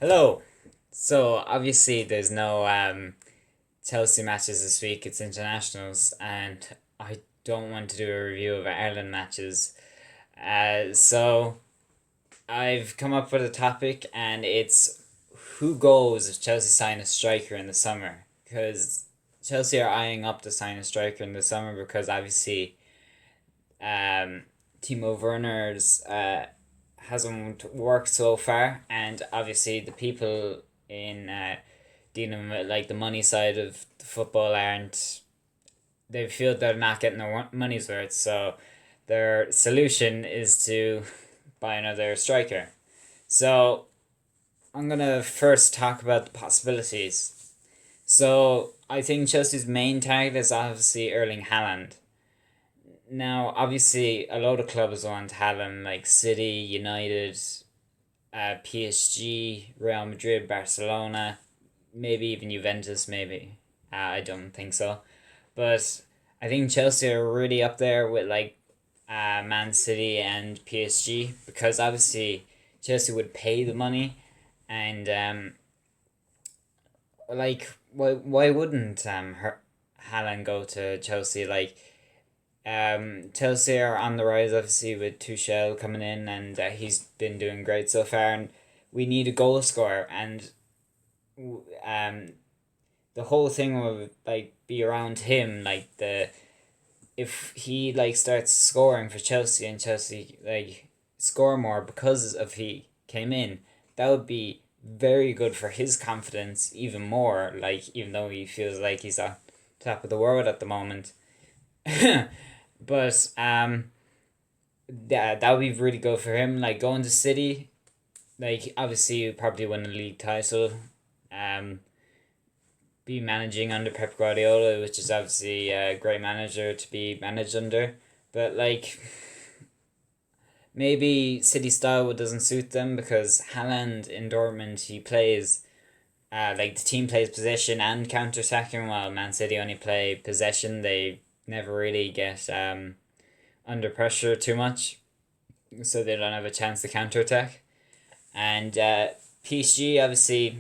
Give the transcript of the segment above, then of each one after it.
Hello. So obviously there's no Chelsea matches this week. It's internationals, and I don't want to do a review of Ireland matches. So I've come up with a topic, and it's who goes if Chelsea sign a striker in the summer? Because Chelsea are eyeing up to sign a striker in the summer because obviously um, Timo Verner's hasn't worked so far, and obviously the people in dealing with like the money side of the football aren't. They feel they're not getting their money's worth, so their solution is to buy another striker. So I'm gonna first talk about the possibilities. So I think Chelsea's main target is obviously Erling Haaland. Now, obviously, a lot of clubs want Haaland, like City, United, PSG, Real Madrid, Barcelona, maybe even Juventus, maybe. I don't think so. But I think Chelsea are really up there with like Man City and PSG because obviously Chelsea would pay the money and like why wouldn't Haaland go to Chelsea? Like Chelsea are on the rise, obviously, with Tuchel coming in, and he's been doing great so far. And we need a goal scorer, and um, the whole thing will like be around him. Like the if he like starts scoring for Chelsea and Chelsea like score more because of he came in, that would be very good for his confidence even more. Like even though he feels like he's on top of the world at the moment. But that would be really good for him. Like going to City, like obviously you probably win a league title. Um, be managing under Pep Guardiola, which is obviously a great manager to be managed under. But like maybe City style doesn't suit them because Haaland in Dortmund he plays. Like the team plays possession and counter attacking, while Man City only play possession. They never really get under pressure too much, so they don't have a chance to counter attack. And PSG, obviously,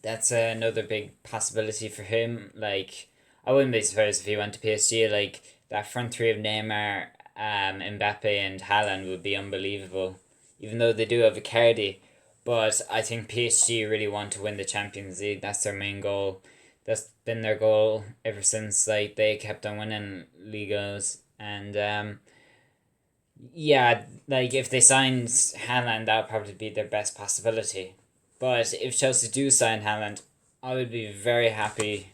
that's another big possibility for him. Like, I wouldn't be surprised if he went to PSG. Like, that front three of Neymar, Mbappe, and Haaland would be unbelievable, even though they do have Icardi. But I think PSG really want to win the Champions League. That's their main goal. That's been their goal ever since like they kept on winning Ligos. And yeah, like if they signed Haaland, that would probably be their best possibility. But if Chelsea do sign Haaland, I would be very happy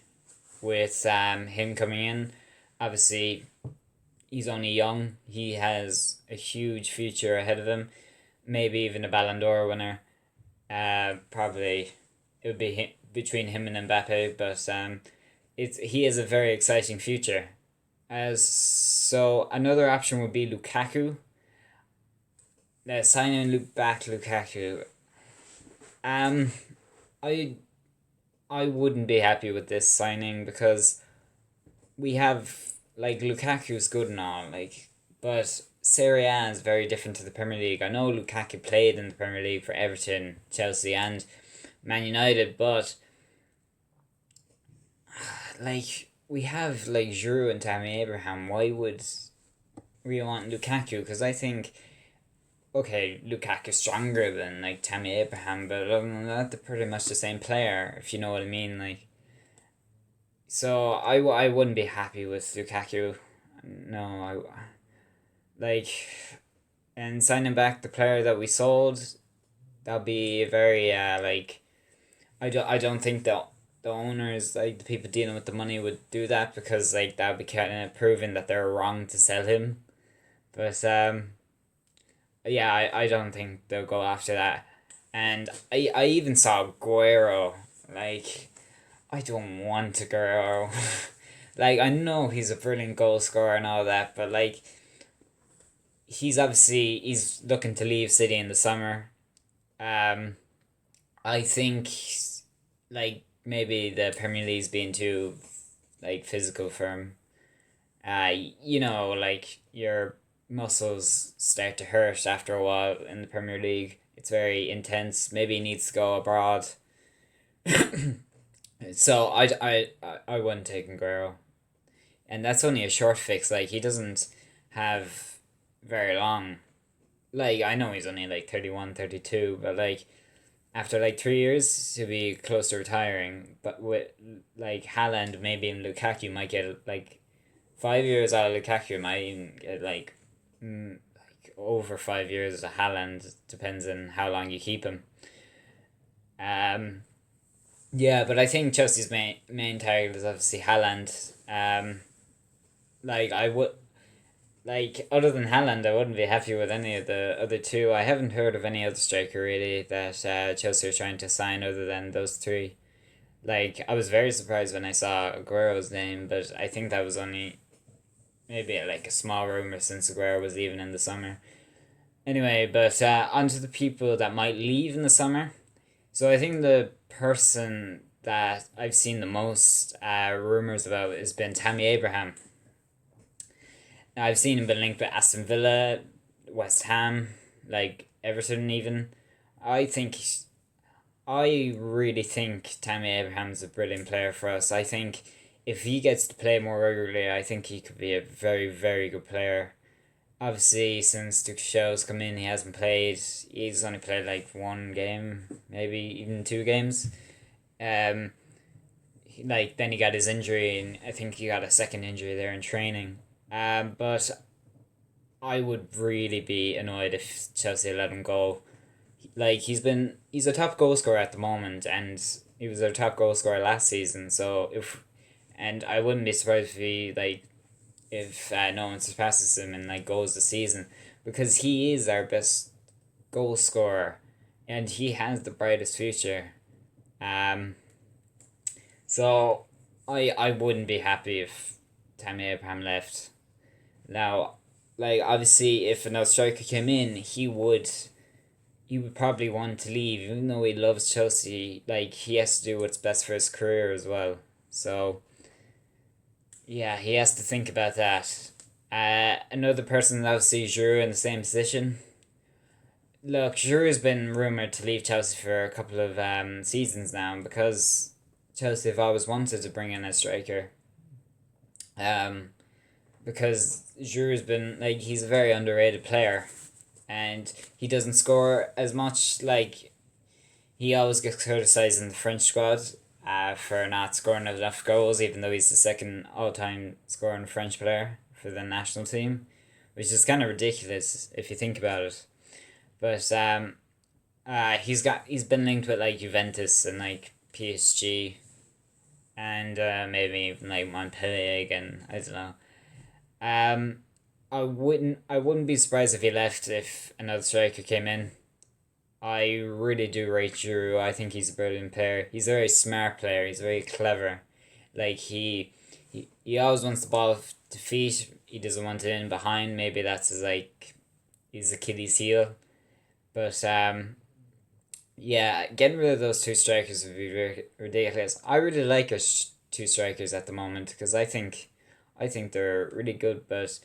with him coming in. Obviously, he's only young. He has a huge future ahead of him. Maybe even a Ballon d'Or winner. Probably it would be between him and Mbappe, but he has a very exciting future. As so another option would be Lukaku. Signing back Lukaku. Um, I I wouldn't be happy with this signing because we have like Lukaku's good and all like, but Serie A is very different to the Premier League. I know Lukaku played in the Premier League for Everton, Chelsea, and Man United, but like we have like Giroud and Tammy Abraham. Why would we want Lukaku? Because I think okay, Lukaku's stronger than like Tammy Abraham, but other than that, they're pretty much the same player. If you know what I mean, like. So I wouldn't be happy with Lukaku. No, like and signing back the player that we sold. That'll be very like I don't think the owners like the people dealing with the money would do that because like that would be kind of proving that they're wrong to sell him. But yeah, I don't think they'll go after that. And I even saw Guerrero. Like, I don't want a Guerrero. Like, I know he's a brilliant goal scorer and all that, but like, he's looking to leave City in the summer. Um, I think like maybe the Premier League's being too like physical for him. You know, like you're muscles start to hurt after a while in the Premier League. It's very intense. Maybe he needs to go abroad. So I wouldn't take Aguero, and that's only a short fix. Like he doesn't have very long. Like I know he's only like 31, 32, but like after like 3 years he'll be close to retiring. But with like Haaland, maybe and Lukaku might get like 5 years out of Lukaku, might even get like over 5 years of Haaland. Depends on how long you keep him. Um, yeah, but I think Chelsea's main target is obviously Haaland. Like I would like other than Haaland, I wouldn't be happy with any of the other two. I haven't heard of any other striker really that Chelsea are trying to sign other than those three. Like I was very surprised when I saw Aguero's name, but I think that was only maybe like a small rumor since Aguero was leaving in the summer. Anyway, but onto the people that might leave in the summer. So I think the person that I've seen the most rumors about has been Tammy Abraham. Now, I've seen him been linked with Aston Villa, West Ham, like Everton even. I think I really think Tammy Abraham's a brilliant player for us. I think if he gets to play more regularly, I think he could be a very, very good player. Obviously, since Tuchel's come in, he hasn't played. He's only played like one game, maybe even 2 games. Um, like then he got his injury, and I think he got a second injury there in training. But I would really be annoyed if Chelsea let him go. Like he's a top goal scorer at the moment, and he was our top goal scorer last season. So if and I wouldn't be surprised if he like if no one surpasses him in like goals this season, because he is our best goal scorer, and he has the brightest future. Um, so I wouldn't be happy if Tammy Abraham left. Now, like obviously, if another striker came in, he would probably want to leave, even though he loves Chelsea. Like he has to do what's best for his career as well. So yeah, he has to think about that. Another person obviously Giroud in the same position. Look, Giroud's been rumored to leave Chelsea for a couple of seasons now because Chelsea have always wanted to bring in a striker. Um, because Giroud's been like he's a very underrated player, and he doesn't score as much. Like he always gets criticized in the French squad, for not scoring enough goals, even though he's the second all time scoring French player for the national team, which is kind of ridiculous if you think about it. But he's been linked with like Juventus and like PSG, and maybe even like Montpellier again. I don't know. Um, I wouldn't be surprised if he left if another striker came in. I really do rate Giroud. I think he's a brilliant player. He's a very smart player. He's very clever. Like he always wants the ball to feet. He doesn't want it in behind. Maybe that's his Achilles heel. But yeah, getting rid of those two strikers would be ridiculous. I really like our two strikers at the moment because I think they're really good. But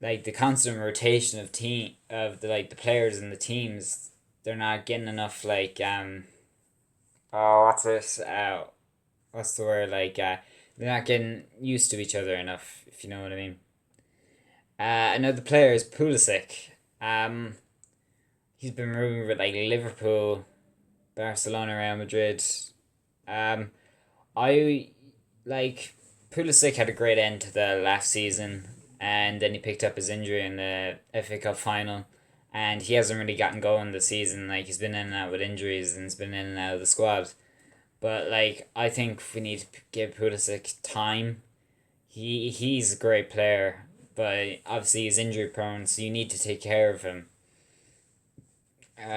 like the constant rotation of the players in the teams, they're not getting enough oh what's the word they're not getting used to each other enough, if you know what I mean. Another player is Pulisic. He's been rumored with like Liverpool, Barcelona, Real Madrid. Um, I like Pulisic had a great end to the last season, and then he picked up his injury in the FA Cup final, and he hasn't really gotten going this season. Like he's been in and out with injuries, and he's been in and out of the squad. But like I think we need to give Pulisic time. He's a great player, but obviously he's injury prone, so you need to take care of him.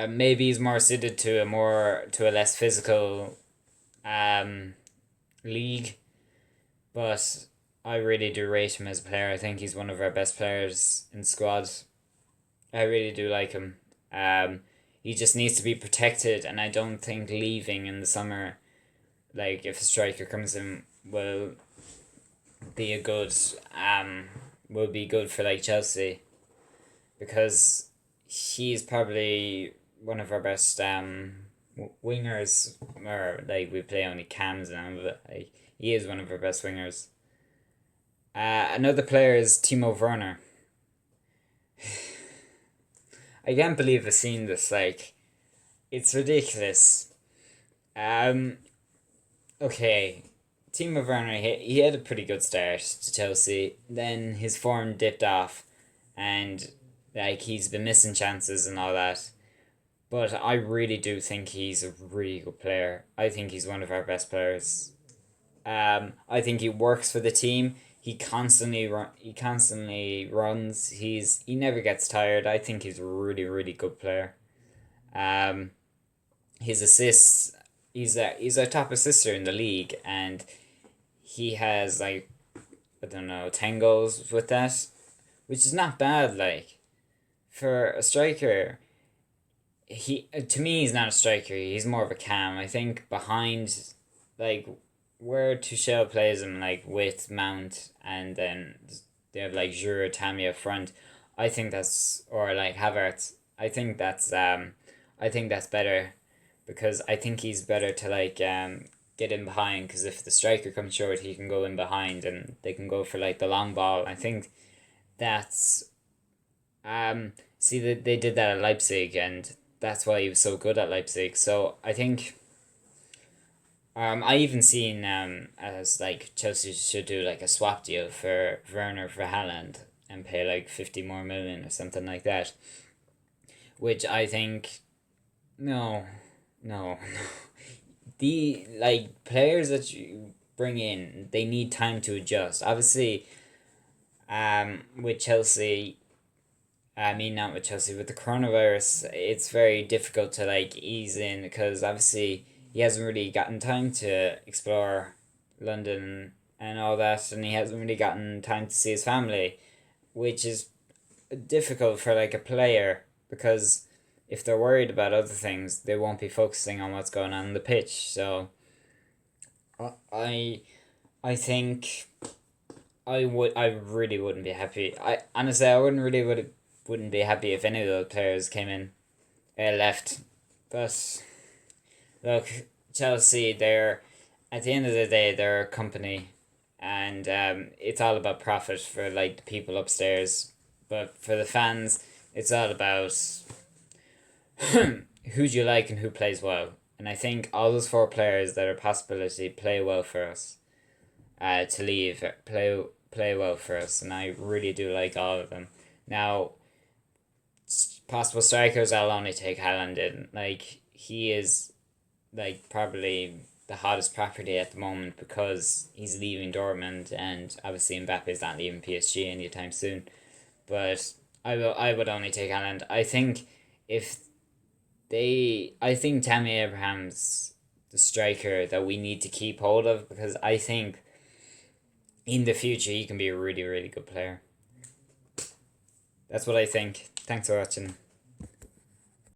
Maybe he's more suited to a less physical um, league, but I really do rate him as a player. I think he's one of our best players in squad. I really do like him. He just needs to be protected, and I don't think leaving in the summer, like if a striker comes in, be a good um will be good for like Chelsea. because he's probably one of our best wingers, or like we play only cams now, but like, he is one of our best wingers. Another player is Timo Verner. I can't believe I've seen this. Like, it's ridiculous. Um, okay, Timo Werner, he had a pretty good start to Chelsea. Then his form dipped off, and like he's been missing chances and all that. But I really do think he's a really good player. I think he's one of our best players. I think he works for the team. He constantly runs. He never gets tired. I think he's a really really good player. Um, his assists. He's a top assister in the league, and he has like, I don't know, 10 goals with that, which is not bad. Like, for a striker, he to me he's not a striker. He's more of a cam. I think behind, like, where Tuchel plays him, like with Mount, and then they have like Giroud, Tammy up front. I think that's, or like Havertz. I think that's better, because I think he's better to like get in behind, because if the striker comes short, he can go in behind and they can go for like the long ball. I think that's see that they did that at Leipzig, and that's why he was so good at Leipzig. So I think I even seen as like Chelsea should do like a swap deal for Werner for Haaland and pay like 50 more million or something like that. Which I think, no, no, no. The like players that you bring in, they need time to adjust. Obviously, with Chelsea, I mean not with Chelsea, with the coronavirus, it's very difficult to like ease in, because obviously he hasn't really gotten time to explore London and all that, and he hasn't really gotten time to see his family, which is difficult for like a player, because if they're worried about other things, they won't be focusing on what's going on the pitch. So I I think I really wouldn't be happy. I honestly I wouldn't be happy if any of those players came in left. But look, Chelsea, they're, at the end of the day, they're a company, and it's all about profit for like the people upstairs. But for the fans, it's all about who do you like and who plays well. And I think all those four players that are possibility play well for us. To leave play well for us, and I really do like all of them. Now, possible strikers, I'll only take Haaland in. Like, he is like probably the hottest property at the moment, because he's leaving Dortmund, and obviously Mbappe's not leaving PSG anytime soon. But I would only take Haaland. If I think Tammy Abraham's the striker that we need to keep hold of, because I think in the future he can be a really really good player. That's what I think. Thanks for watching.